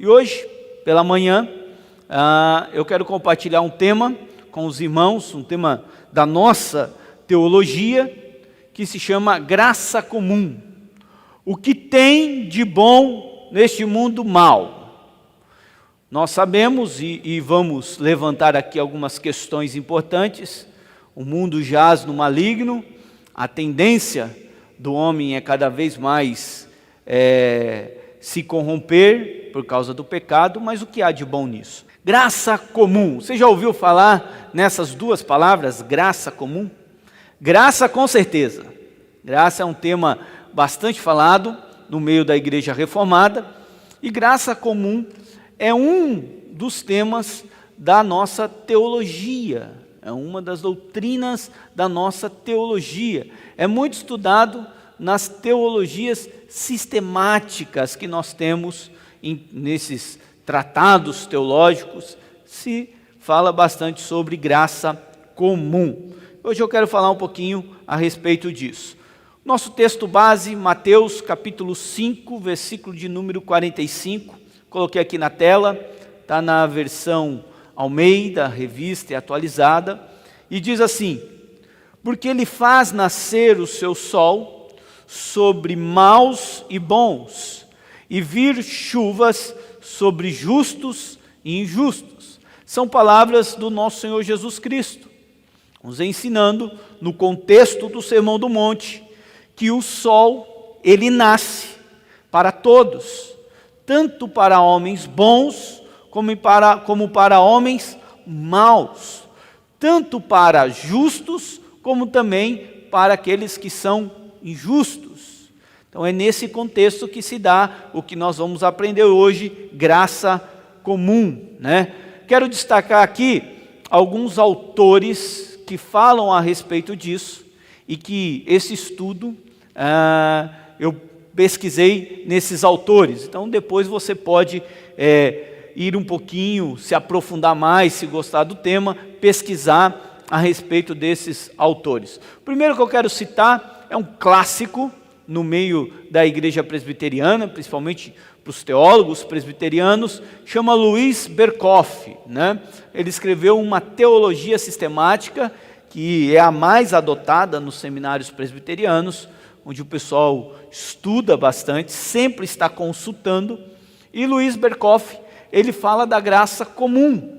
E hoje, pela manhã, eu quero compartilhar um tema com os irmãos, um tema da nossa teologia, que se chama graça comum. O que tem de bom neste mundo mau? Nós sabemos e vamos levantar aqui algumas questões importantes. O mundo jaz no maligno, a tendência do homem é cada vez mais se corromper por causa do pecado, mas o que há de bom nisso? Graça comum. Você já ouviu falar nessas duas palavras, graça comum? Graça, com certeza. Graça é um tema bastante falado no meio da igreja reformada, e graça comum é um dos temas da nossa teologia, é uma das doutrinas da nossa teologia. É muito estudado nas teologias sistemáticas que nós temos nesses tratados teológicos, se fala bastante sobre graça comum. Hoje eu quero falar um pouquinho a respeito disso. Nosso texto base, Mateus capítulo 5, versículo de número 45, coloquei aqui na tela, está na versão Almeida, revista e atualizada, e diz assim: porque ele faz nascer o seu sol sobre maus e bons, e vir chuvas sobre justos e injustos. São palavras do nosso Senhor Jesus Cristo, nos ensinando, no contexto do Sermão do Monte, que o sol, ele nasce para todos, tanto para homens bons, como para homens maus, tanto para justos, como também para aqueles que são injustos. Então é nesse contexto que se dá o que nós vamos aprender hoje, graça comum, né? Quero destacar aqui alguns autores que falam a respeito disso, e que esse estudo eu pesquisei nesses autores. Então depois você pode ir um pouquinho, se aprofundar mais, se gostar do tema, pesquisar a respeito desses autores. O primeiro que eu quero citar é um clássico no meio da igreja presbiteriana, principalmente para os teólogos presbiterianos, chama Louis Berkhof, né? Ele escreveu uma teologia sistemática, que é a mais adotada nos seminários presbiterianos, onde o pessoal estuda bastante, sempre está consultando, e Louis Berkhof, ele fala da graça comum.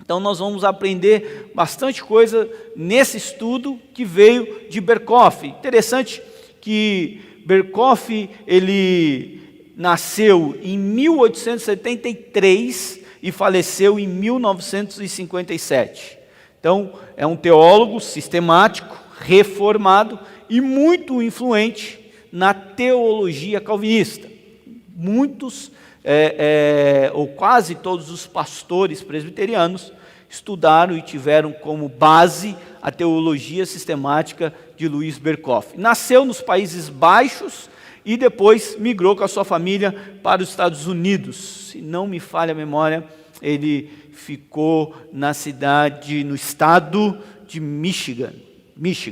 Então nós vamos aprender bastante coisa nesse estudo que veio de Berkhof. Interessante que Berkhof, ele nasceu em 1873 e faleceu em 1957. Então é um teólogo sistemático, reformado e muito influente na teologia calvinista. Muitos ou quase todos os pastores presbiterianos estudaram e tiveram como base a teologia sistemática de Louis Berkhof. Nasceu nos Países Baixos e depois migrou com a sua família para os Estados Unidos. Se não me falha a memória, ele ficou no estado de Michigan,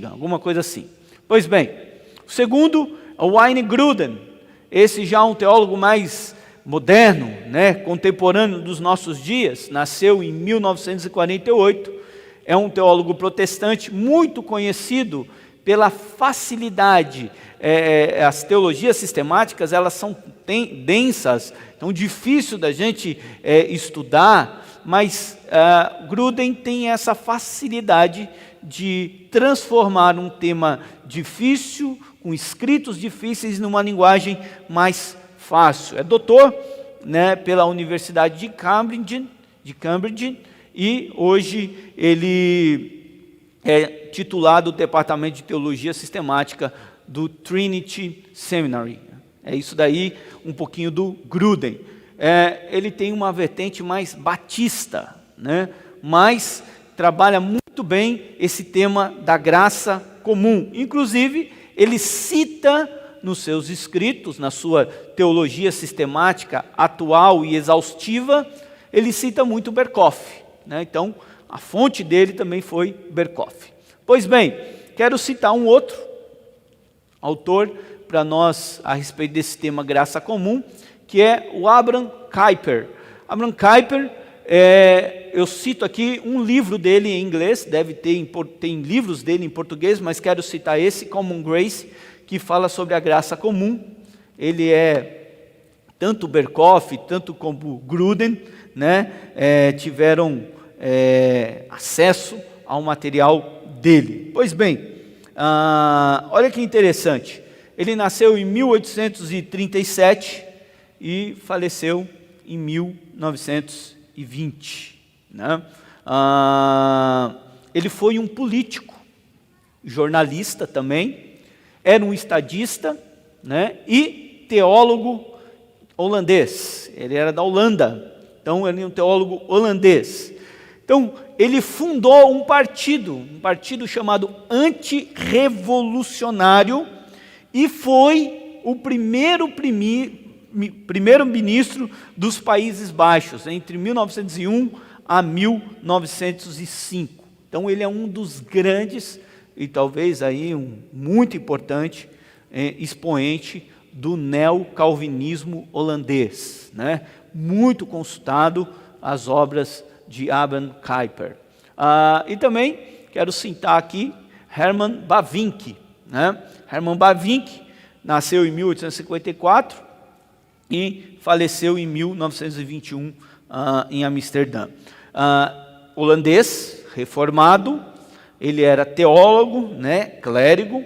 alguma coisa assim. Pois bem, o segundo é o Wayne Grudem. Esse já é um teólogo mais moderno, né, contemporâneo dos nossos dias, nasceu em 1948, é um teólogo protestante muito conhecido pela facilidade. As teologias sistemáticas, elas são densas, então difícil da gente estudar, mas Grudem tem essa facilidade de transformar um tema difícil, com escritos difíceis, numa linguagem mais fácil. É doutor, né, pela Universidade de Cambridge, e hoje ele é titulado do Departamento de Teologia Sistemática do Trinity Seminary. É isso daí, um pouquinho do Grudem. Ele tem uma vertente mais batista, né, mas trabalha muito bem esse tema da graça comum. Inclusive, ele cita nos seus escritos, na sua teologia sistemática atual e exaustiva, ele cita muito Berkhof, né? Então, a fonte dele também foi Berkhof. Pois bem, quero citar um outro autor para nós a respeito desse tema graça comum, que é o Abraham Kuyper. Abraham Kuyper, eu cito aqui um livro dele em inglês, deve ter, tem livros dele em português, mas quero citar esse, Common Grace, que fala sobre a graça comum. Ele tanto Berkhof, tanto como Gruden, né, tiveram acesso ao material dele. Pois bem, olha que interessante, ele nasceu em 1837 e faleceu em 1920. Né? Ele foi um político, jornalista também, era um estadista, né, e teólogo holandês. Ele era da Holanda, então ele é um teólogo holandês. Então ele fundou um partido chamado Antirrevolucionário, e foi o primeiro-ministro dos Países Baixos, entre 1901 a 1905. Então ele é um dos grandes, e talvez aí muito importante, expoente do neocalvinismo holandês, né? Muito consultado as obras de Abraham Kuyper. E também quero citar aqui Herman Bavinck. Né? Herman Bavinck nasceu em 1854 e faleceu em 1921 em Amsterdã. Holandês, reformado, ele era teólogo, né, clérigo,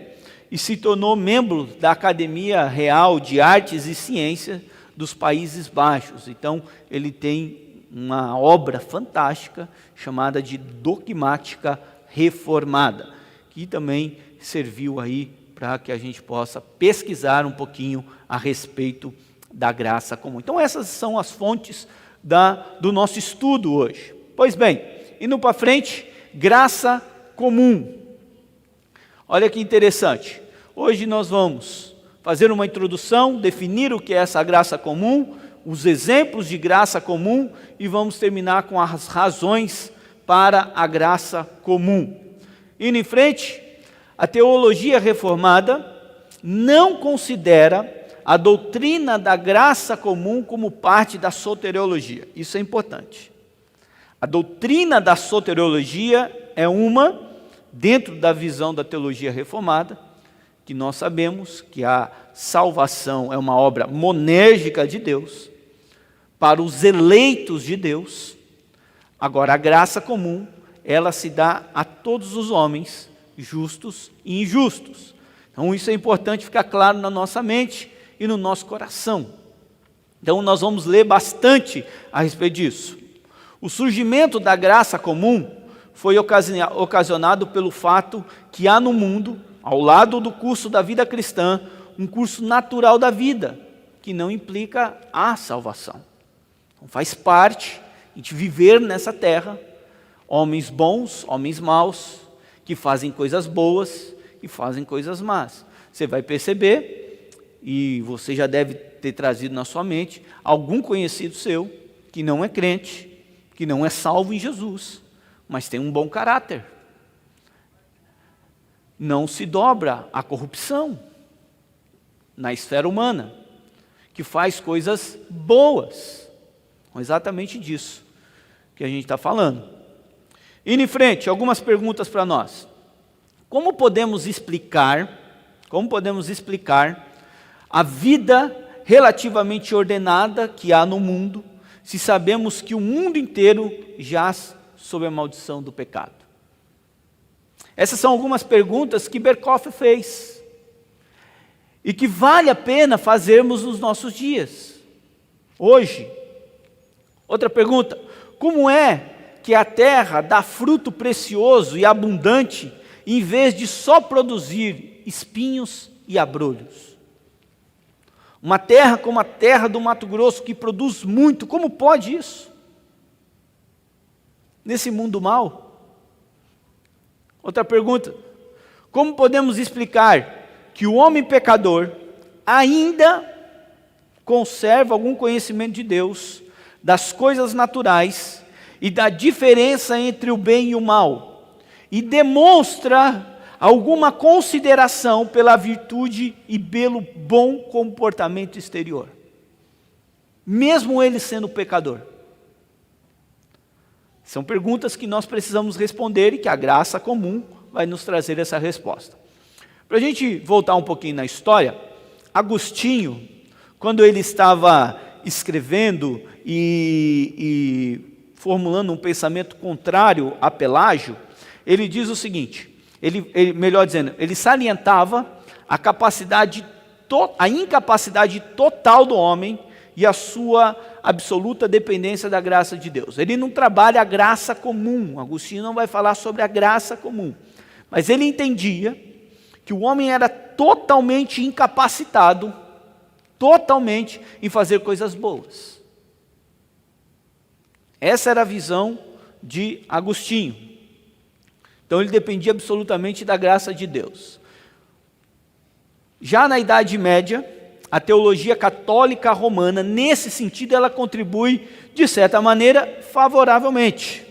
e se tornou membro da Academia Real de Artes e Ciências dos Países Baixos. Então, ele tem uma obra fantástica chamada de Dogmática Reformada, que também serviu aí para que a gente possa pesquisar um pouquinho a respeito da graça comum. Então, essas são as fontes do nosso estudo hoje. Pois bem, indo para frente, graça comum. Olha que interessante. Hoje nós vamos fazer uma introdução, definir o que é essa graça comum, os exemplos de graça comum, e vamos terminar com as razões para a graça comum. Indo em frente, a teologia reformada não considera a doutrina da graça comum como parte da soteriologia. Isso é importante. A doutrina da soteriologia é dentro da visão da teologia reformada, que nós sabemos que a salvação é uma obra monérgica de Deus, para os eleitos de Deus. Agora, a graça comum, ela se dá a todos os homens, justos e injustos. Então, isso é importante ficar claro na nossa mente e no nosso coração. Então, nós vamos ler bastante a respeito disso. O surgimento da graça comum foi ocasionado pelo fato que há no mundo, ao lado do curso da vida cristã, um curso natural da vida, que não implica a salvação. Então, faz parte de viver nessa terra, homens bons, homens maus, que fazem coisas boas e fazem coisas más. Você vai perceber, e você já deve ter trazido na sua mente, algum conhecido seu que não é crente, que não é salvo em Jesus, mas tem um bom caráter. Não se dobra à corrupção na esfera humana, que faz coisas boas. Exatamente disso que a gente está falando. Indo em frente, algumas perguntas para nós. Como podemos explicar a vida relativamente ordenada que há no mundo, se sabemos que o mundo inteiro jaz sob a maldição do pecado? Essas são algumas perguntas que Berkhof fez e que vale a pena fazermos nos nossos dias, hoje. Outra pergunta: como é que a terra dá fruto precioso e abundante, em vez de só produzir espinhos e abrolhos? Uma terra como a terra do Mato Grosso, que produz muito, como pode isso? Nesse mundo mau? Outra pergunta: como podemos explicar que o homem pecador ainda conserva algum conhecimento de Deus, das coisas naturais e da diferença entre o bem e o mal, e demonstra alguma consideração pela virtude e pelo bom comportamento exterior? mesmo ele sendo pecador? São perguntas que nós precisamos responder e que a graça comum vai nos trazer essa resposta. Para a gente voltar um pouquinho na história, Agostinho, quando ele estava escrevendo e formulando um pensamento contrário a Pelágio, ele diz o seguinte, melhor dizendo, ele salientava a incapacidade total do homem e a sua absoluta dependência da graça de Deus. Ele não trabalha a graça comum, Agostinho não vai falar sobre a graça comum, mas ele entendia que o homem era totalmente incapacitado, totalmente em fazer coisas boas. Essa era a visão de Agostinho. Então ele dependia absolutamente da graça de Deus. Já na Idade Média, a teologia católica romana, nesse sentido, ela contribui, de certa maneira, favoravelmente,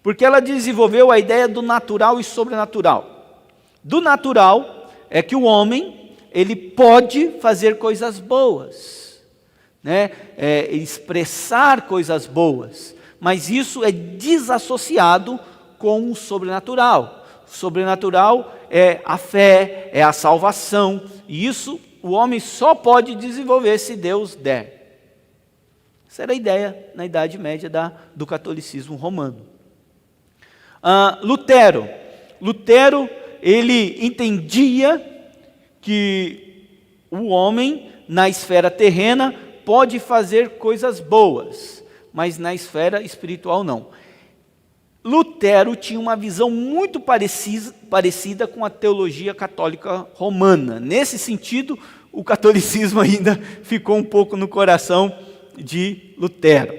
porque ela desenvolveu a ideia do natural e sobrenatural. Do natural é que o homem, ele pode fazer coisas boas, né? Expressar coisas boas, mas isso é desassociado com o sobrenatural. O sobrenatural é a fé, é a salvação, e isso o homem só pode desenvolver se Deus der. Essa era a ideia na Idade Média do catolicismo romano. Lutero, ele entendia que o homem, na esfera terrena, pode fazer coisas boas, mas na esfera espiritual não. Lutero tinha uma visão muito parecida com a teologia católica romana. Nesse sentido, o catolicismo ainda ficou um pouco no coração de Lutero.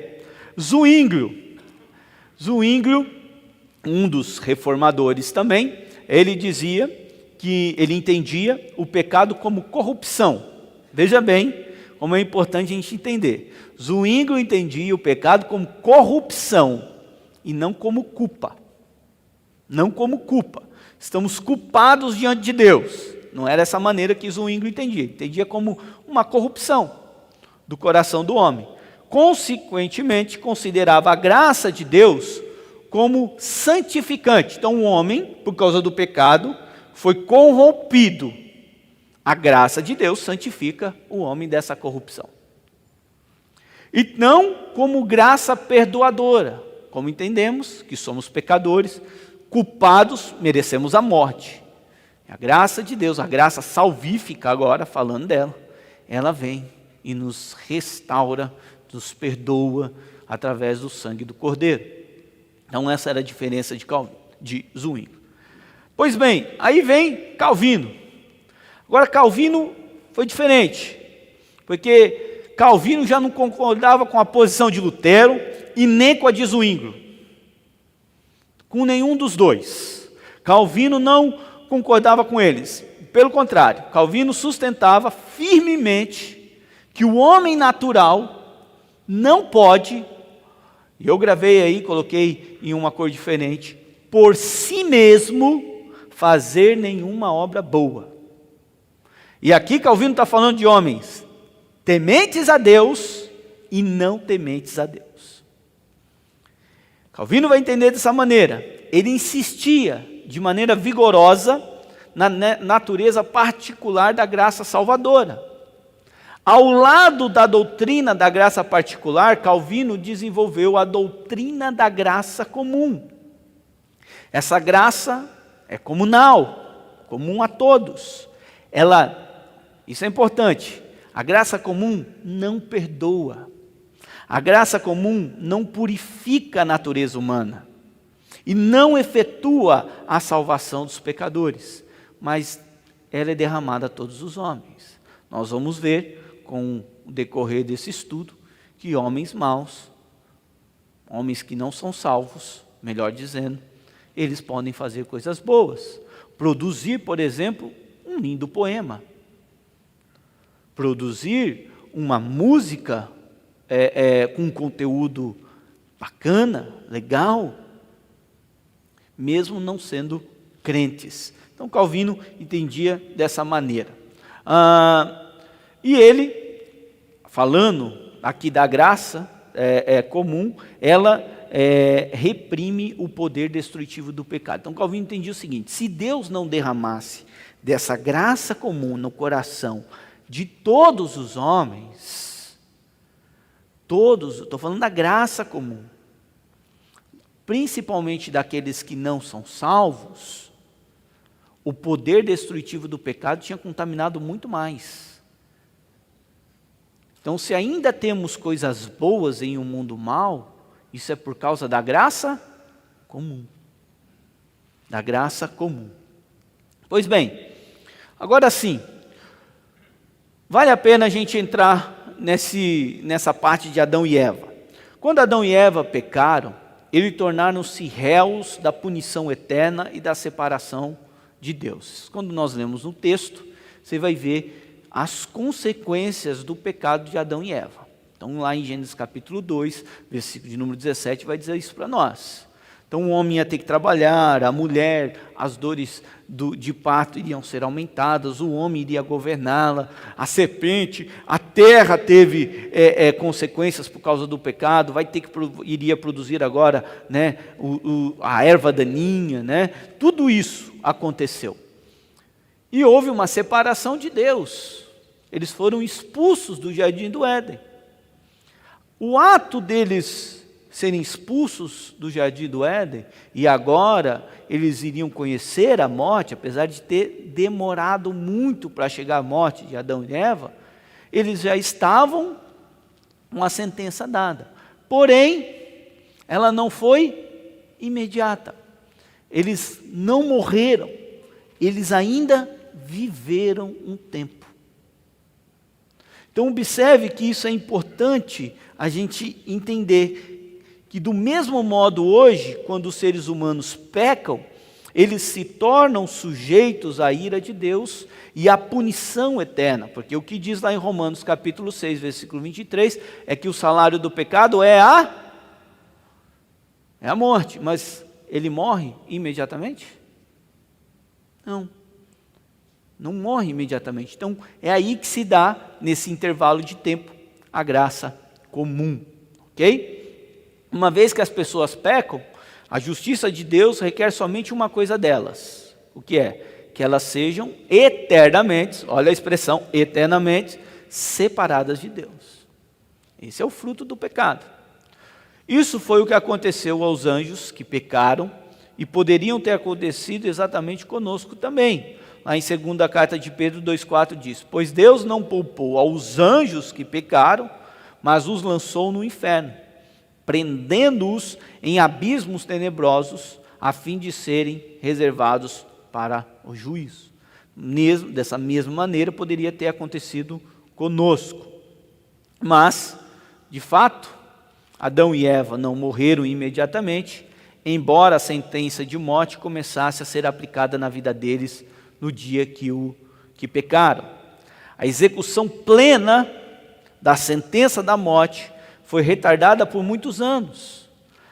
Zwinglio, um dos reformadores também, ele dizia que ele entendia o pecado como corrupção. Veja bem como é importante a gente entender. Zwinglio entendia o pecado como corrupção e não como culpa. Não como culpa. Estamos culpados diante de Deus. Não era essa maneira que Zwinglio entendia. Entendia como uma corrupção do coração do homem. Consequentemente, considerava a graça de Deus como santificante. Então, o homem, por causa do pecado, foi corrompido. A graça de Deus santifica o homem dessa corrupção. E não como graça perdoadora. Como entendemos que somos pecadores, culpados, merecemos a morte. A graça de Deus, a graça salvífica agora, falando dela, ela vem e nos restaura, nos perdoa através do sangue do Cordeiro. Então essa era a diferença de Zwinglio. Pois bem, aí vem Calvino. Agora Calvino foi diferente, porque Calvino já não concordava com a posição de Lutero e nem com a de Zwinglio. Com nenhum dos dois. Calvino não concordava com eles. Pelo contrário, Calvino sustentava firmemente que o homem natural não pode, e eu gravei aí, coloquei em uma cor diferente, por si mesmo fazer nenhuma obra boa. E aqui Calvino está falando de homens tementes a Deus e não tementes a Deus. Calvino vai entender dessa maneira. Ele insistia de maneira vigorosa na natureza particular da graça salvadora. Ao lado da doutrina da graça particular, Calvino desenvolveu a doutrina da graça comum. Essa graça é comunal, comum a todos. Isso é importante, a graça comum não perdoa. A graça comum não purifica a natureza humana e não efetua a salvação dos pecadores, mas ela é derramada a todos os homens. Nós vamos ver com o decorrer desse estudo que homens maus, homens que não são salvos, melhor dizendo, eles podem fazer coisas boas. Produzir, por exemplo, um lindo poema. Produzir uma música com conteúdo bacana, legal, mesmo não sendo crentes. Então Calvino entendia dessa maneira. E ele, falando aqui da graça comum, ela reprime o poder destrutivo do pecado. Então Calvino entendia o seguinte: se Deus não derramasse dessa graça comum no coração de todos os homens, estou falando da graça comum, principalmente daqueles que não são salvos, o poder destrutivo do pecado tinha contaminado muito mais. Então, se ainda temos coisas boas em um mundo mau, isso é por causa da graça comum. Da graça comum. Pois bem, agora sim, vale a pena a gente entrar nessa parte de Adão e Eva. Quando Adão e Eva pecaram, eles tornaram-se réus da punição eterna e da separação de Deus. Quando nós lemos no texto, você vai ver as consequências do pecado de Adão e Eva. Então, lá em Gênesis capítulo 2, versículo de número 17, vai dizer isso para nós. Então, o homem ia ter que trabalhar, a mulher, as dores de parto iriam ser aumentadas, o homem iria governá-la, a serpente, a terra teve consequências por causa do pecado, iria produzir agora, né, a erva daninha, né? Tudo isso aconteceu. E houve uma separação de Deus. Eles foram expulsos do jardim do Éden. O ato deles serem expulsos do jardim do Éden, e agora eles iriam conhecer a morte, apesar de ter demorado muito para chegar à morte de Adão e Eva, eles já estavam com a sentença dada. Porém, ela não foi imediata. Eles não morreram, eles ainda viveram um tempo. Então observe que isso é importante a gente entender, que do mesmo modo hoje, quando os seres humanos pecam, eles se tornam sujeitos à ira de Deus e à punição eterna, porque o que diz lá em Romanos capítulo 6, versículo 23, é que o salário do pecado é a morte, mas ele morre imediatamente? Não morre imediatamente. Então, é aí que se dá, nesse intervalo de tempo, a graça comum, ok? Uma vez que as pessoas pecam, a justiça de Deus requer somente uma coisa delas. O que é? Que elas sejam eternamente, olha a expressão, eternamente separadas de Deus. Esse é o fruto do pecado. Isso foi o que aconteceu aos anjos que pecaram e poderiam ter acontecido exatamente conosco também. Lá em 2ª carta de Pedro 2,4 diz: pois Deus não poupou aos anjos que pecaram, mas os lançou no inferno, prendendo-os em abismos tenebrosos, a fim de serem reservados para o juízo. Dessa mesma maneira poderia ter acontecido conosco. Mas, de fato, Adão e Eva não morreram imediatamente, embora a sentença de morte começasse a ser aplicada na vida deles no dia que pecaram. A execução plena da sentença da morte foi retardada por muitos anos.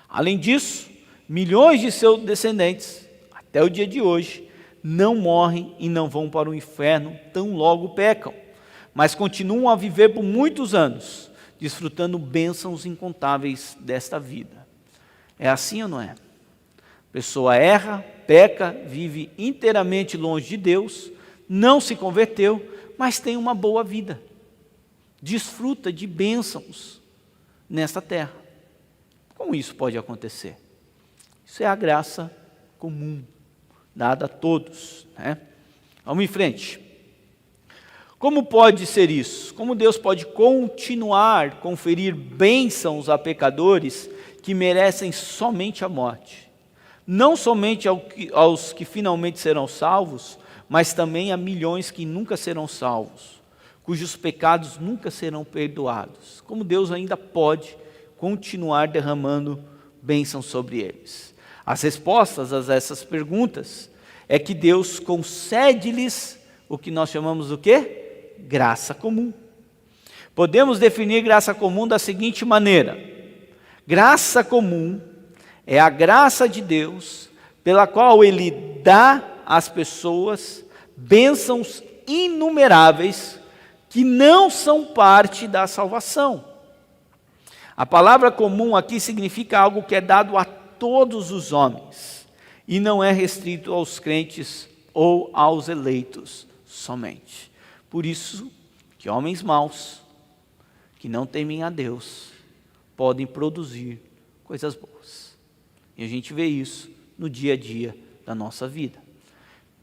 Além disso, milhões de seus descendentes, até o dia de hoje, não morrem e não vão para o inferno tão logo pecam, mas continuam a viver por muitos anos, desfrutando bênçãos incontáveis desta vida. É assim ou não é? A pessoa erra, peca, vive inteiramente longe de Deus, não se converteu, mas tem uma boa vida, desfruta de bênçãos nesta terra. Como isso pode acontecer? Isso é a graça comum, dada a todos, né? Vamos em frente. Como pode ser isso? Como Deus pode continuar a conferir bênçãos a pecadores que merecem somente a morte? Não somente aos que finalmente serão salvos, mas também a milhões que nunca serão salvos, cujos pecados nunca serão perdoados. Como Deus ainda pode continuar derramando bênçãos sobre eles? As respostas a essas perguntas é que Deus concede-lhes o que nós chamamos do quê? Graça comum. Podemos definir graça comum da seguinte maneira: graça comum é a graça de Deus pela qual Ele dá às pessoas bênçãos inumeráveis que não são parte da salvação. A palavra comum aqui significa algo que é dado a todos os homens e não é restrito aos crentes ou aos eleitos somente. Por isso que homens maus, que não temem a Deus, podem produzir coisas boas. E a gente vê isso no dia a dia da nossa vida.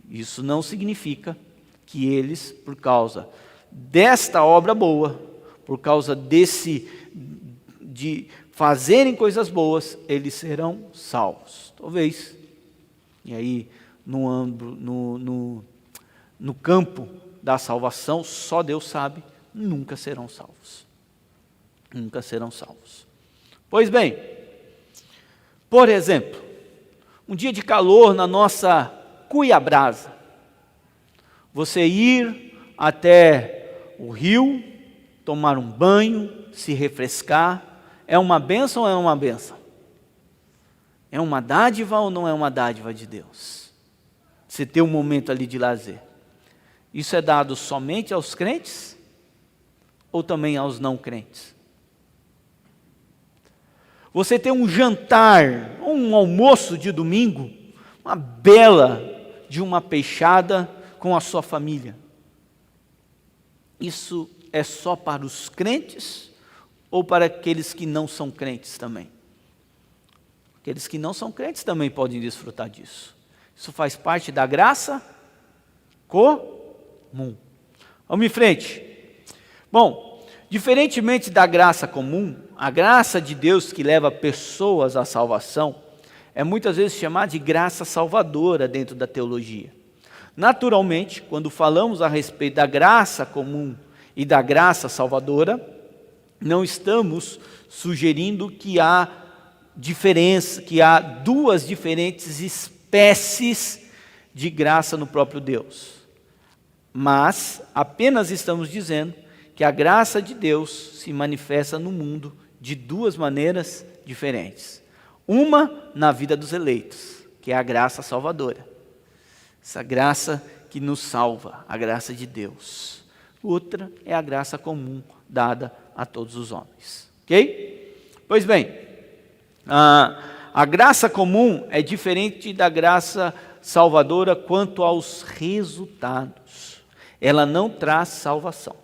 Isso não significa que eles, por causa desta obra boa, por causa de fazerem coisas boas, eles serão salvos. Talvez, e aí no campo da salvação, só Deus sabe, nunca serão salvos. Nunca serão salvos. Pois bem, por exemplo, um dia de calor na nossa Cuiabrasa, você ir até o rio, tomar um banho, se refrescar, é uma bênção ou é uma bênção? É uma dádiva ou não é uma dádiva de Deus? Você ter um momento ali de lazer. Isso é dado somente aos crentes ou também aos não crentes? Você ter um jantar, um almoço de domingo, uma bela de uma peixada com a sua família. Isso é só para os crentes ou para aqueles que não são crentes também? Aqueles que não são crentes também podem desfrutar disso. Isso faz parte da graça comum. Vamos em frente. Bom, diferentemente da graça comum, a graça de Deus que leva pessoas à salvação é muitas vezes chamada de graça salvadora dentro da teologia. Naturalmente, quando falamos a respeito da graça comum e da graça salvadora, não estamos sugerindo que há diferença, que há duas diferentes espécies de graça no próprio Deus. Mas apenas estamos dizendo que a graça de Deus se manifesta no mundo de duas maneiras diferentes. Uma na vida dos eleitos, que é a graça salvadora. Essa graça que nos salva, a graça de Deus. Outra é a graça comum dada a todos os homens. Ok? Pois bem, a graça comum é diferente da graça salvadora quanto aos resultados. Ela não traz salvação.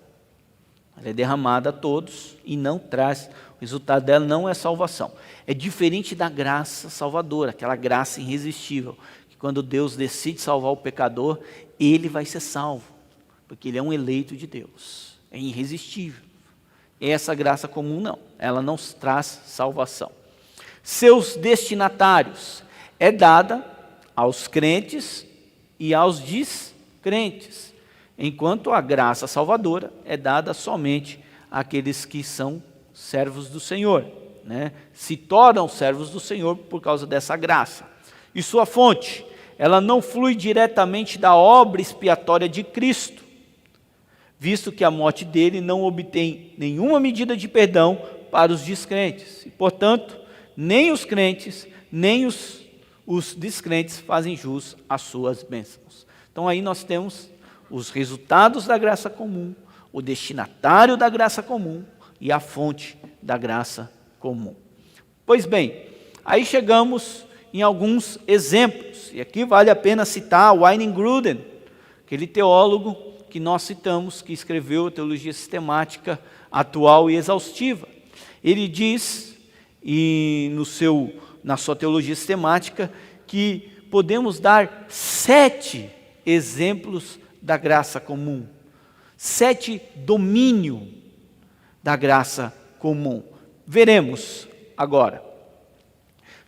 Ela é derramada a todos e não traz, o resultado dela não é salvação. É diferente da graça salvadora, aquela graça irresistível, que quando Deus decide salvar o pecador, ele vai ser salvo, porque ele é um eleito de Deus, é irresistível. Essa graça comum não, ela não traz salvação. Seus destinatários é dada aos crentes e aos descrentes, enquanto a graça salvadora é dada somente àqueles que são servos do Senhor, né? Se tornam servos do Senhor por causa dessa graça. E sua fonte, ela não flui diretamente da obra expiatória de Cristo, visto que a morte dele não obtém nenhuma medida de perdão para os descrentes. E, portanto, nem os crentes, nem os descrentes fazem jus às suas bênçãos. Então aí nós temos os resultados da graça comum, o destinatário da graça comum e a fonte da graça comum. Pois bem, aí chegamos em alguns exemplos, e aqui vale a pena citar Wayne Grudem, aquele teólogo que nós citamos, que escreveu a teologia sistemática atual e exaustiva. Ele diz, na sua teologia sistemática, que podemos dar 7 exemplos da graça comum, 7 domínio da graça comum. Veremos agora.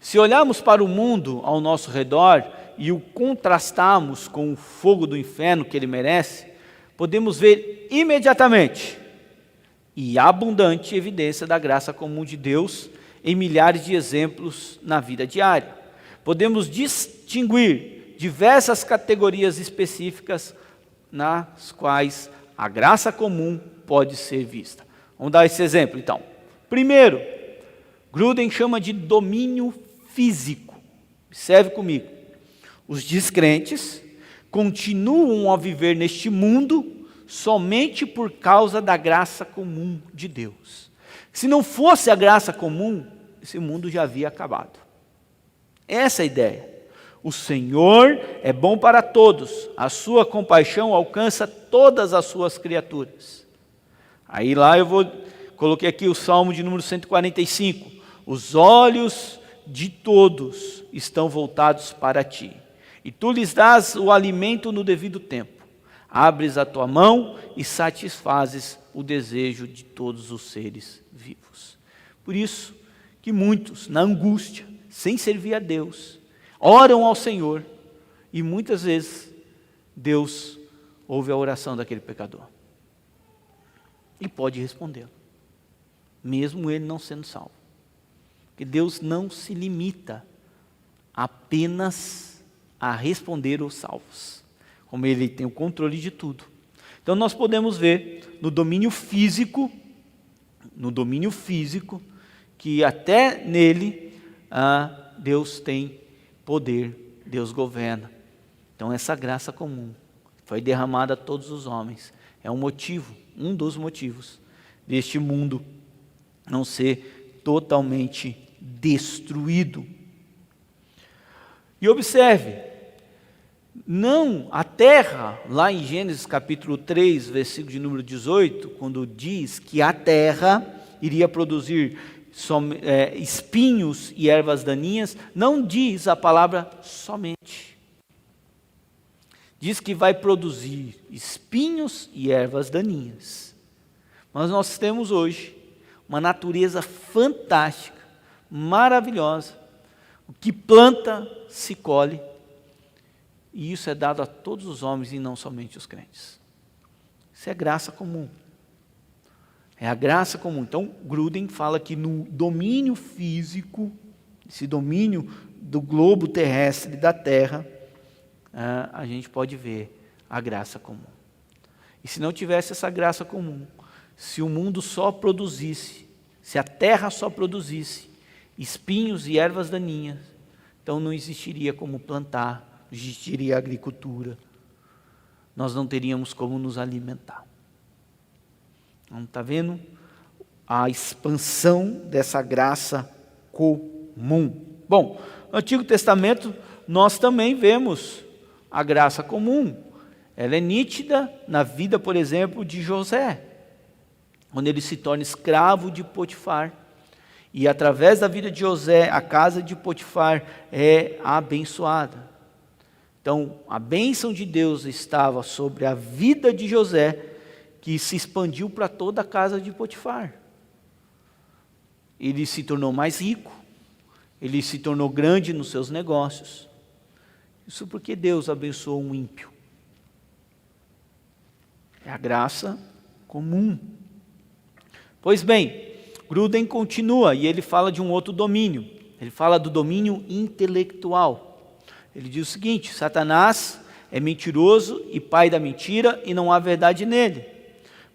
Se olharmos para o mundo ao nosso redor e o contrastarmos com o fogo do inferno que ele merece, podemos ver imediatamente e abundante evidência da graça comum de Deus em milhares de exemplos na vida diária. Podemos distinguir diversas categorias específicas nas quais a graça comum pode ser vista. Vamos dar esse exemplo, então. Primeiro, Grudem chama de domínio físico. Observe comigo. Os descrentes continuam a viver neste mundo somente por causa da graça comum de Deus. Se não fosse a graça comum, esse mundo já havia acabado. Essa é a ideia. O Senhor é bom para todos, a sua compaixão alcança todas as suas criaturas. Aí lá coloquei aqui o Salmo de número 145. Os olhos de todos estão voltados para ti, e tu lhes dás o alimento no devido tempo. Abres a tua mão e satisfazes o desejo de todos os seres vivos. Por isso que muitos, na angústia, sem servir a Deus, oram ao Senhor, e muitas vezes Deus ouve a oração daquele pecador e pode respondê-lo, mesmo ele não sendo salvo. Porque Deus não se limita apenas a responder os salvos, como Ele tem o controle de tudo. Então nós podemos ver no domínio físico, que até nele Deus tem poder, Deus governa. Então essa graça comum foi derramada a todos os homens. É um dos motivos deste mundo não ser totalmente destruído. E observe, a terra, lá em Gênesis capítulo 3, versículo de número 18, quando diz que a terra iria produzir espinhos e ervas daninhas, não diz a palavra somente. Diz que vai produzir espinhos e ervas daninhas. Mas nós temos hoje uma natureza fantástica, maravilhosa. O que planta, se colhe. E isso é dado a todos os homens e não somente os crentes. Isso é graça comum. É a graça comum. Então, Gruden fala que no domínio físico, esse domínio do globo terrestre, da terra, a gente pode ver a graça comum. E se não tivesse essa graça comum, se o mundo só produzisse, se a terra só produzisse espinhos e ervas daninhas, então não existiria como plantar, não existiria agricultura, nós não teríamos como nos alimentar. Então, está vendo a expansão dessa graça comum? Bom, no Antigo Testamento nós também vemos a graça comum. Ela é nítida na vida, por exemplo, de José, quando ele se torna escravo de Potifar. E através da vida de José, a casa de Potifar é abençoada. Então, a bênção de Deus estava sobre a vida de José, que se expandiu para toda a casa de Potifar. Ele se tornou mais rico, ele se tornou grande nos seus negócios. Isso porque Deus abençoou um ímpio. É a graça comum. Pois bem, Gruden continua e ele fala de um outro domínio. Ele fala do domínio intelectual. Ele diz o seguinte: Satanás é mentiroso e pai da mentira, e não há verdade nele.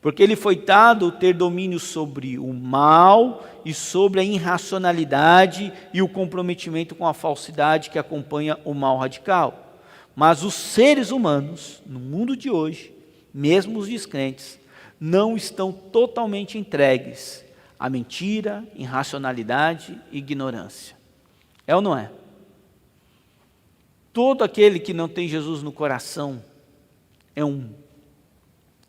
Porque ele foi dado ter domínio sobre o mal e sobre a irracionalidade e o comprometimento com a falsidade que acompanha o mal radical. Mas os seres humanos, no mundo de hoje, mesmo os descrentes, não estão totalmente entregues à mentira, irracionalidade e ignorância. É ou não é? Todo aquele que não tem Jesus no coração é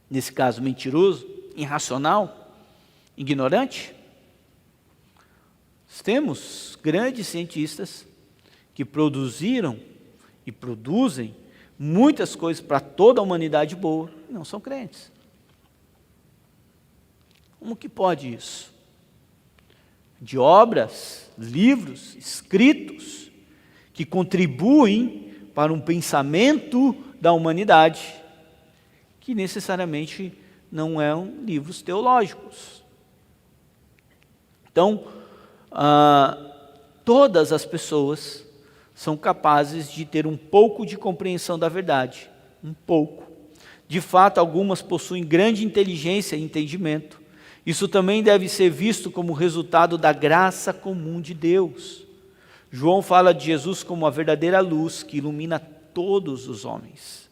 nesse caso, mentiroso, irracional, ignorante. Temos grandes cientistas que produziram e produzem muitas coisas para toda a humanidade boa, e não são crentes. Como que pode isso? De obras, livros, escritos, que contribuem para um pensamento da humanidade, que necessariamente não são livros teológicos. Então, todas as pessoas são capazes de ter um pouco de compreensão da verdade, um pouco. De fato, algumas possuem grande inteligência e entendimento. Isso também deve ser visto como resultado da graça comum de Deus. João fala de Jesus como a verdadeira luz que ilumina todos os homens.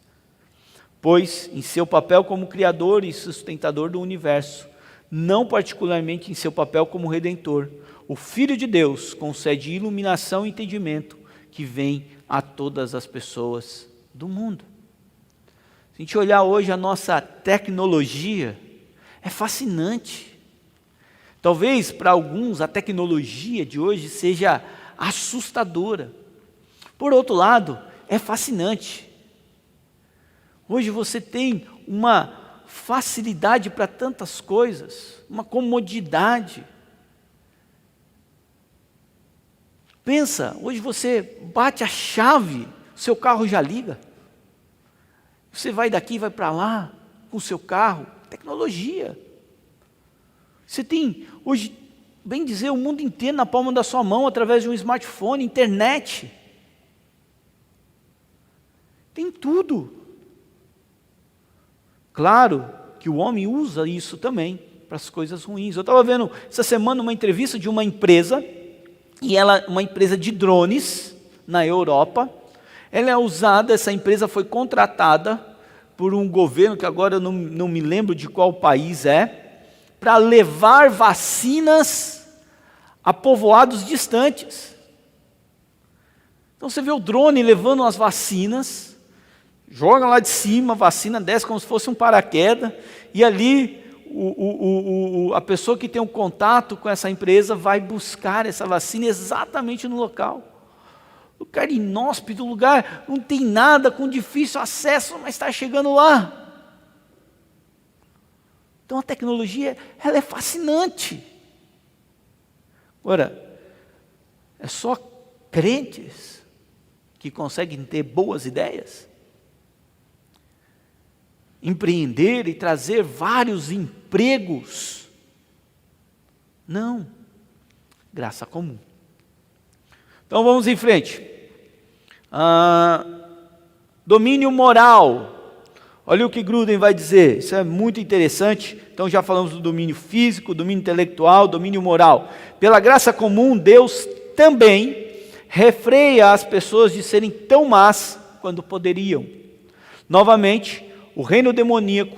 Pois, em seu papel como Criador e sustentador do universo, não particularmente em seu papel como Redentor. O Filho de Deus concede iluminação e entendimento que vem a todas as pessoas do mundo. Se a gente olhar hoje a nossa tecnologia, é fascinante. Talvez para alguns a tecnologia de hoje seja assustadora. Por outro lado, é fascinante. Hoje você tem uma facilidade para tantas coisas, uma comodidade. Pensa, hoje você bate a chave, seu carro já liga. Você vai daqui, vai para lá, com o seu carro, tecnologia. Você tem, hoje, bem dizer, o mundo inteiro na palma da sua mão, através de um smartphone, internet. Tem tudo. Claro que o homem usa isso também para as coisas ruins. Eu estava vendo essa semana uma entrevista de uma empresa, e ela, uma empresa de drones na Europa. Ela é usada, essa empresa foi contratada por um governo, que agora eu não me lembro de qual país é, para levar vacinas a povoados distantes. Então você vê o drone levando as vacinas, joga lá de cima, a vacina desce como se fosse um paraquedas, e ali a pessoa que tem um contato com essa empresa vai buscar essa vacina exatamente no local. Lugar inóspito, lugar não tem nada, com difícil acesso, mas está chegando lá. Então a tecnologia, ela é fascinante. Agora, é só crentes que conseguem ter boas ideias? Empreender e trazer vários empregos? Não. Graça comum. Então vamos em frente. Domínio moral. Olha o que Gruden vai dizer. Isso é muito interessante. Então já falamos do domínio físico, domínio intelectual, domínio moral. Pela graça comum, Deus também refreia as pessoas de serem tão más quando poderiam. Novamente, o reino demoníaco,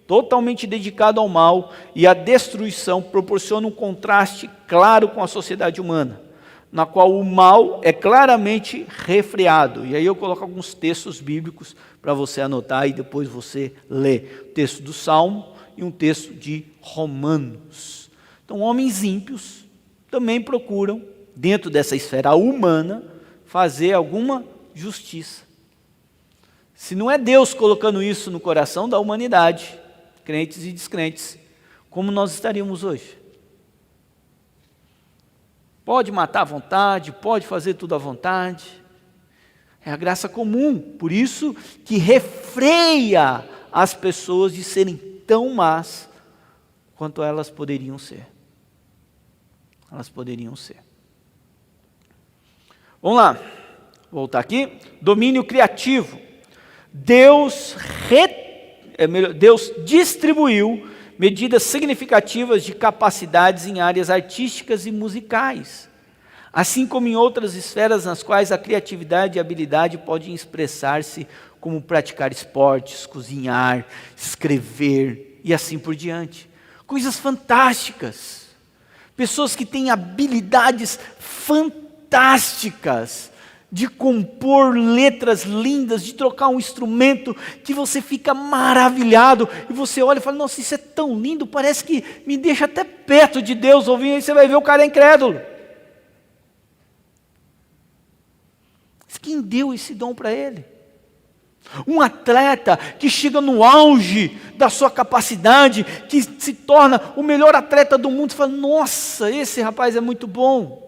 totalmente dedicado ao mal e à destruição, proporciona um contraste claro com a sociedade humana, na qual o mal é claramente refreado. E aí eu coloco alguns textos bíblicos para você anotar e depois você lê. O texto do Salmo e um texto de Romanos. Então, homens ímpios também procuram, dentro dessa esfera humana, fazer alguma justiça. Se não é Deus colocando isso no coração da humanidade, crentes e descrentes, como nós estaríamos hoje? Pode matar à vontade, pode fazer tudo à vontade. É a graça comum, por isso que refreia as pessoas de serem tão más quanto elas poderiam ser. Elas poderiam ser. Vamos lá, voltar aqui. Domínio criativo. Deus distribuiu medidas significativas de capacidades em áreas artísticas e musicais, assim como em outras esferas nas quais a criatividade e a habilidade podem expressar-se, como praticar esportes, cozinhar, escrever e assim por diante. Coisas fantásticas. Pessoas que têm habilidades fantásticas de compor letras lindas, de trocar um instrumento que você fica maravilhado, e você olha e fala, nossa, isso é tão lindo, parece que me deixa até perto de Deus ouvindo, aí você vai ver o cara é incrédulo. Mas quem deu esse dom para ele? Um atleta que chega no auge da sua capacidade, que se torna o melhor atleta do mundo, você fala, nossa, esse rapaz é muito bom.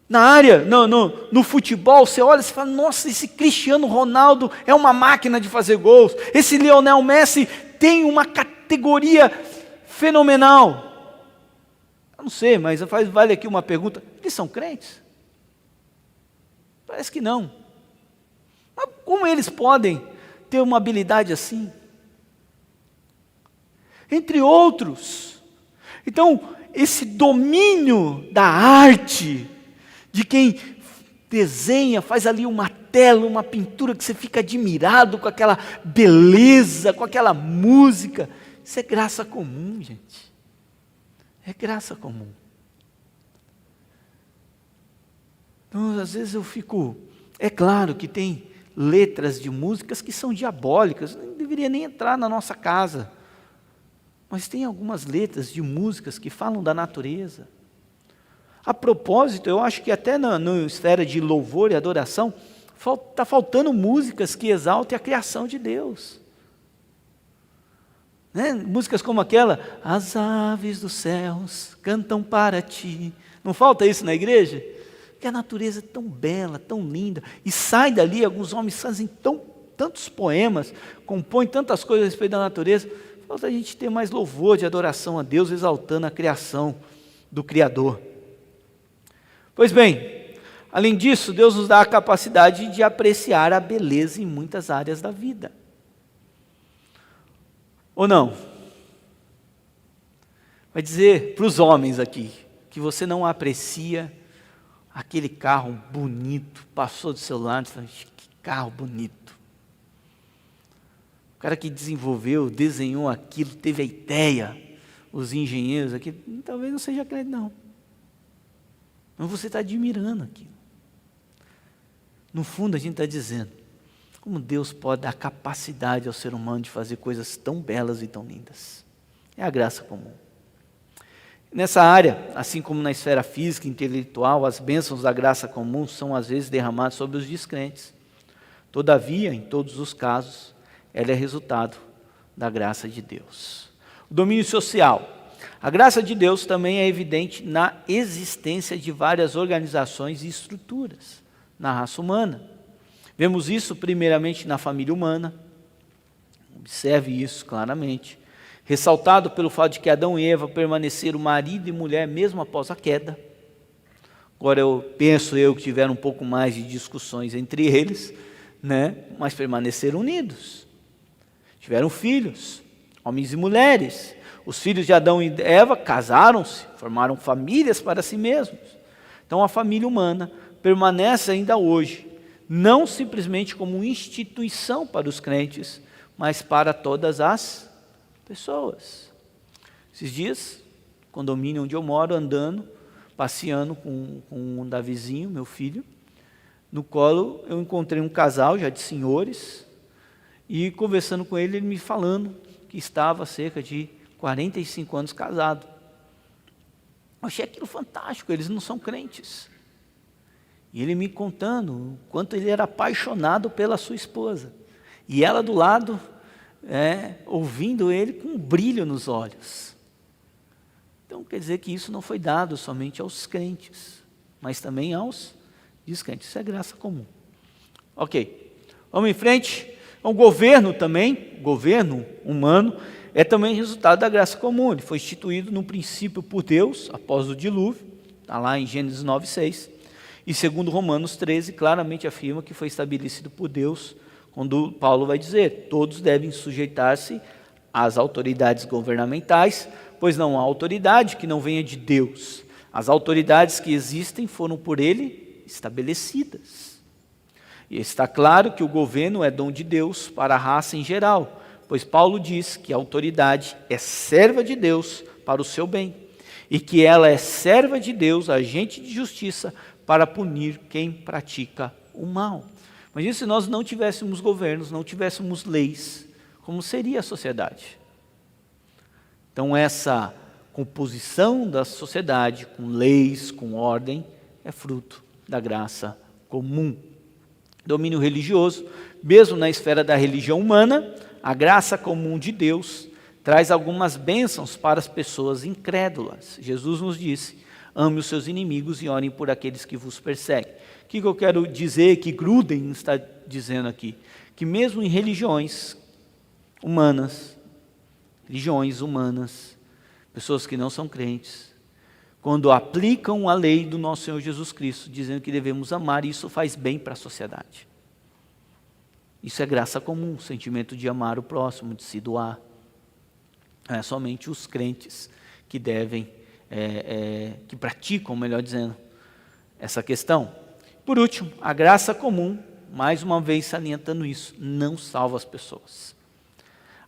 Na área, no futebol, você olha e fala, nossa, esse Cristiano Ronaldo é uma máquina de fazer gols. Esse Lionel Messi tem uma categoria fenomenal. Eu não sei, mas vale aqui uma pergunta. Eles são crentes? Parece que não. Mas como eles podem ter uma habilidade assim? Entre outros. Então, esse domínio da arte, de quem desenha, faz ali uma tela, uma pintura que você fica admirado com aquela beleza, com aquela música. Isso é graça comum, gente. É graça comum. Então, às vezes eu fico... É claro que tem letras de músicas que são diabólicas, não deveria nem entrar na nossa casa. Mas tem algumas letras de músicas que falam da natureza. A propósito, eu acho que até na esfera de louvor e adoração, está faltando músicas que exaltem a criação de Deus. Né? Músicas como aquela, as aves dos céus cantam para ti. Não falta isso na igreja? Porque a natureza é tão bela, tão linda, e sai dali, alguns homens fazem tantos poemas, compõem tantas coisas a respeito da natureza, falta a gente ter mais louvor de adoração a Deus, exaltando a criação do Criador. Pois bem, além disso, Deus nos dá a capacidade de apreciar a beleza em muitas áreas da vida. Ou não? Vai dizer para os homens aqui, que você não aprecia aquele carro bonito, passou do seu lado e falou, que carro bonito. O cara que desenvolveu, desenhou aquilo, teve a ideia, os engenheiros aqui, talvez não seja crente não. Mas você está admirando aquilo. No fundo a gente está dizendo, como Deus pode dar capacidade ao ser humano de fazer coisas tão belas e tão lindas. É a graça comum. Nessa área, assim como na esfera física e intelectual, as bênçãos da graça comum são às vezes derramadas sobre os descrentes. Todavia, em todos os casos, ela é resultado da graça de Deus. O domínio social. A graça de Deus também é evidente na existência de várias organizações e estruturas na raça humana. Vemos isso primeiramente na família humana. Observe isso claramente. Ressaltado pelo fato de que Adão e Eva permaneceram marido e mulher mesmo após a queda. Agora penso que tiveram um pouco mais de discussões entre eles, né? Mas permaneceram unidos. Tiveram filhos, homens e mulheres. Os filhos de Adão e Eva casaram-se, formaram famílias para si mesmos. Então a família humana permanece ainda hoje, não simplesmente como instituição para os crentes, mas para todas as pessoas. Esses dias, condomínio onde eu moro, andando, passeando com um Davizinho, meu filho, no colo eu encontrei um casal já de senhores, e conversando com ele me falando que estava há cerca de 45 anos casado. Eu achei aquilo fantástico, eles não são crentes. E ele me contando o quanto ele era apaixonado pela sua esposa. E ela do lado, ouvindo ele com um brilho nos olhos. Então quer dizer que isso não foi dado somente aos crentes, mas também aos descrentes. Isso é graça comum. Ok, vamos em frente. O governo também, governo humano, é também resultado da graça comum. Ele foi instituído no princípio por Deus, após o dilúvio, está lá em Gênesis 9:6. E segundo Romanos 13, claramente afirma que foi estabelecido por Deus, quando Paulo vai dizer, todos devem sujeitar-se às autoridades governamentais, pois não há autoridade que não venha de Deus. As autoridades que existem foram por ele estabelecidas. E está claro que o governo é dom de Deus para a raça em geral, pois Paulo diz que a autoridade é serva de Deus para o seu bem, e que ela é serva de Deus, agente de justiça, para punir quem pratica o mal. Imagina se nós não tivéssemos governos, não tivéssemos leis, como seria a sociedade? Então essa composição da sociedade, com leis, com ordem, é fruto da graça comum. Domínio religioso, mesmo na esfera da religião humana, a graça comum de Deus traz algumas bênçãos para as pessoas incrédulas. Jesus nos disse, ame os seus inimigos e orem por aqueles que vos perseguem. O que eu quero dizer, que Gruden está dizendo aqui? Que mesmo em religiões humanas, pessoas que não são crentes, quando aplicam a lei do nosso Senhor Jesus Cristo, dizendo que devemos amar, isso faz bem para a sociedade. Isso é graça comum, o sentimento de amar o próximo, de se doar. Não é somente os crentes que devem, que praticam, melhor dizendo, essa questão. Por último, a graça comum, mais uma vez salientando isso, não salva as pessoas.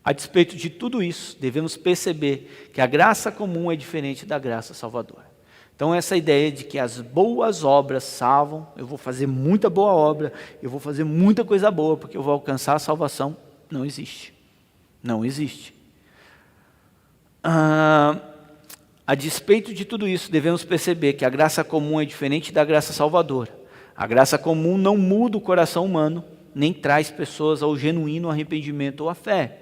A despeito de tudo isso, devemos perceber que a graça comum é diferente da graça salvadora. Então essa ideia de que as boas obras salvam, eu vou fazer muita boa obra, eu vou fazer muita coisa boa, porque eu vou alcançar a salvação, não existe. Não existe. A despeito de tudo isso, devemos perceber que a graça comum é diferente da graça salvadora. A graça comum não muda o coração humano, nem traz pessoas ao genuíno arrependimento ou à fé.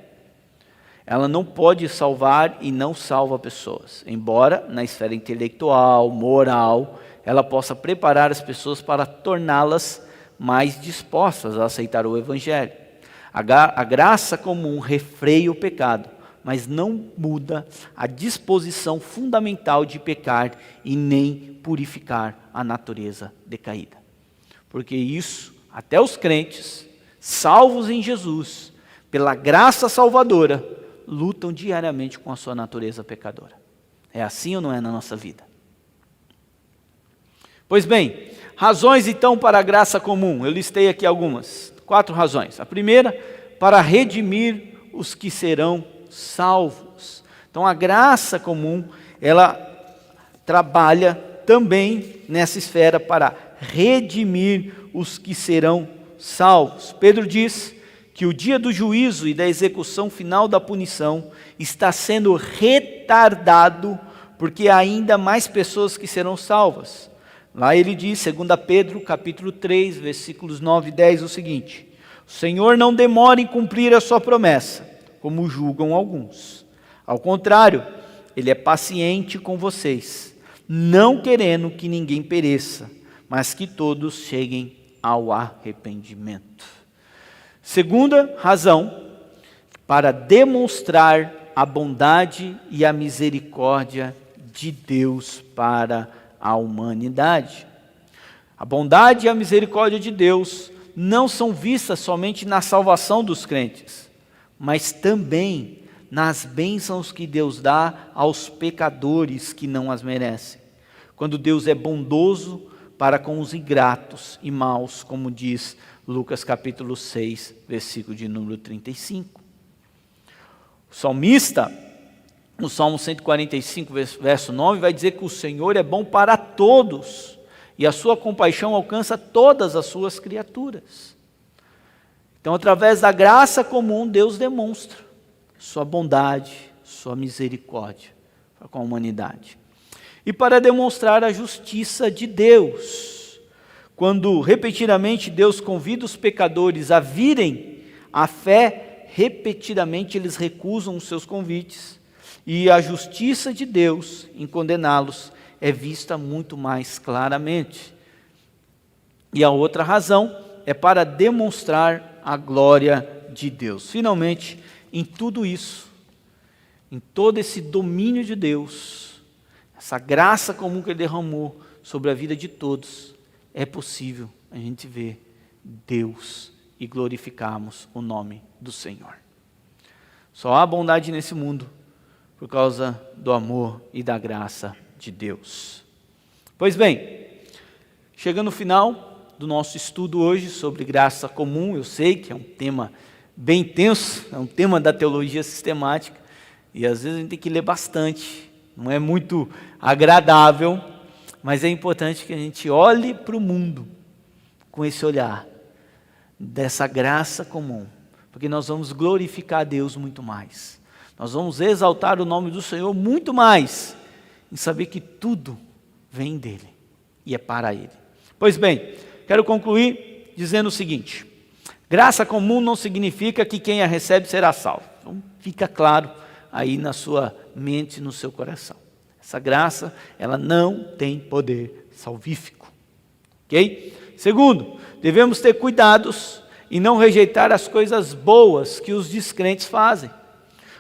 Ela não pode salvar e não salva pessoas, embora na esfera intelectual, moral, ela possa preparar as pessoas para torná-las mais dispostas a aceitar o Evangelho. A graça comum refreia o pecado, mas não muda a disposição fundamental de pecar e nem purificar a natureza decaída. Porque isso, até os crentes, salvos em Jesus, pela graça salvadora, lutam diariamente com a sua natureza pecadora. É assim ou não é na nossa vida? Pois bem, razões então para a graça comum. Eu listei aqui algumas, 4 razões. A primeira, para redimir os que serão salvos. Então a graça comum, ela trabalha também nessa esfera para redimir os que serão salvos. Pedro diz que o dia do juízo e da execução final da punição está sendo retardado, porque há ainda mais pessoas que serão salvas. Lá ele diz, 2 Pedro, capítulo 3, versículos 9 e 10, o seguinte: o Senhor não demora em cumprir a sua promessa, como julgam alguns. Ao contrário, Ele é paciente com vocês, não querendo que ninguém pereça, mas que todos cheguem ao arrependimento. Segunda razão, para demonstrar a bondade e a misericórdia de Deus para a humanidade. A bondade e a misericórdia de Deus não são vistas somente na salvação dos crentes, mas também nas bênçãos que Deus dá aos pecadores que não as merecem. Quando Deus é bondoso para com os ingratos e maus, como diz Lucas capítulo 6, versículo de número 35. O salmista, no Salmo 145, verso 9, vai dizer que o Senhor é bom para todos, e a sua compaixão alcança todas as suas criaturas. Então, através da graça comum, Deus demonstra sua bondade, sua misericórdia com a humanidade. E para demonstrar a justiça de Deus, quando repetidamente Deus convida os pecadores a virem à fé, repetidamente eles recusam os seus convites, e a justiça de Deus em condená-los é vista muito mais claramente. E a outra razão é para demonstrar a glória de Deus. Finalmente, em tudo isso, em todo esse domínio de Deus, essa graça comum que Ele derramou sobre a vida de todos, é possível a gente ver Deus e glorificarmos o nome do Senhor. Só há bondade nesse mundo por causa do amor e da graça de Deus. Pois bem, chegando no final do nosso estudo hoje sobre graça comum, eu sei que é um tema bem tenso, é um tema da teologia sistemática, e às vezes a gente tem que ler bastante, não é muito agradável, mas é importante que a gente olhe para o mundo com esse olhar dessa graça comum, porque nós vamos glorificar a Deus muito mais. Nós vamos exaltar o nome do Senhor muito mais, em saber que tudo vem dEle e é para Ele. Pois bem, quero concluir dizendo o seguinte: graça comum não significa que quem a recebe será salvo. Então, fica claro aí na sua mente e no seu coração. Essa graça, ela não tem poder salvífico. Ok? Segundo, devemos ter cuidados e não rejeitar as coisas boas que os descrentes fazem,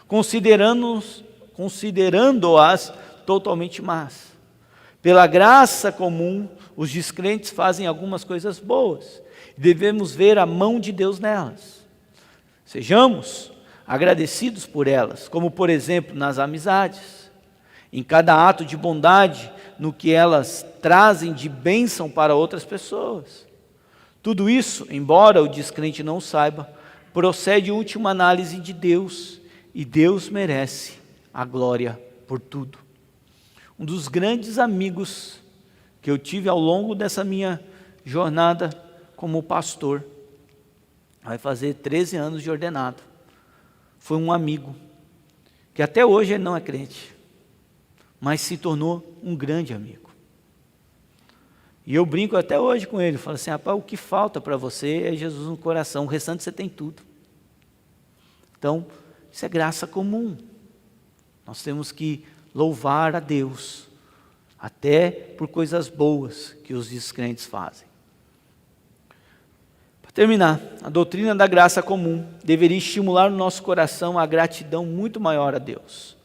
considerando-as totalmente más. Pela graça comum, os descrentes fazem algumas coisas boas. Devemos ver a mão de Deus nelas. Sejamos agradecidos por elas, como por exemplo nas amizades. Em cada ato de bondade, no que elas trazem de bênção para outras pessoas. Tudo isso, embora o descrente não saiba, procede em última análise de Deus, e Deus merece a glória por tudo. Um dos grandes amigos que eu tive ao longo dessa minha jornada como pastor, vai fazer 13 anos de ordenado, foi um amigo, que até hoje ele não é crente, mas se tornou um grande amigo. E eu brinco até hoje com ele, falo assim, rapaz, o que falta para você é Jesus no coração, o restante você tem tudo. Então, isso é graça comum. Nós temos que louvar a Deus, até por coisas boas que os descrentes fazem. Para terminar, a doutrina da graça comum deveria estimular no nosso coração a gratidão muito maior a Deus.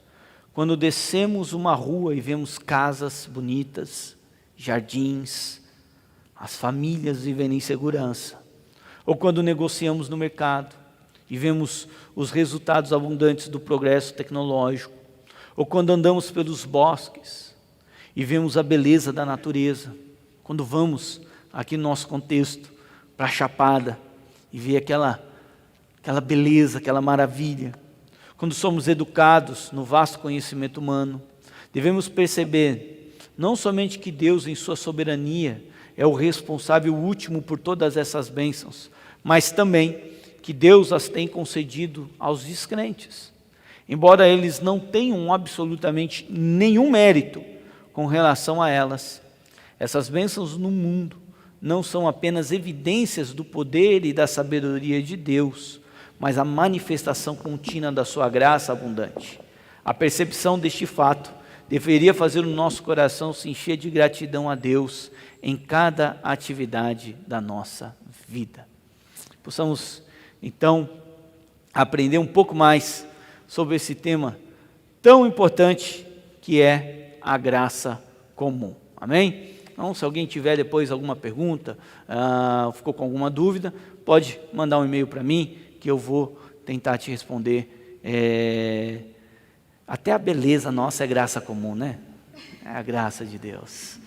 Quando descemos uma rua e vemos casas bonitas, jardins, as famílias vivendo em segurança, ou quando negociamos no mercado e vemos os resultados abundantes do progresso tecnológico, ou quando andamos pelos bosques e vemos a beleza da natureza, quando vamos, aqui no nosso contexto, para a Chapada e ver aquela beleza, aquela maravilha, quando somos educados no vasto conhecimento humano, devemos perceber não somente que Deus, em sua soberania, é o responsável último por todas essas bênçãos, mas também que Deus as tem concedido aos descrentes. Embora eles não tenham absolutamente nenhum mérito com relação a elas, essas bênçãos no mundo não são apenas evidências do poder e da sabedoria de Deus, mas a manifestação contínua da sua graça abundante. A percepção deste fato deveria fazer o nosso coração se encher de gratidão a Deus em cada atividade da nossa vida. Possamos, então, aprender um pouco mais sobre esse tema tão importante que é a graça comum. Amém? Então, se alguém tiver depois alguma pergunta, ficou com alguma dúvida, pode mandar um e-mail para mim, que eu vou tentar te responder. Até a beleza nossa é graça comum, né? É a graça de Deus.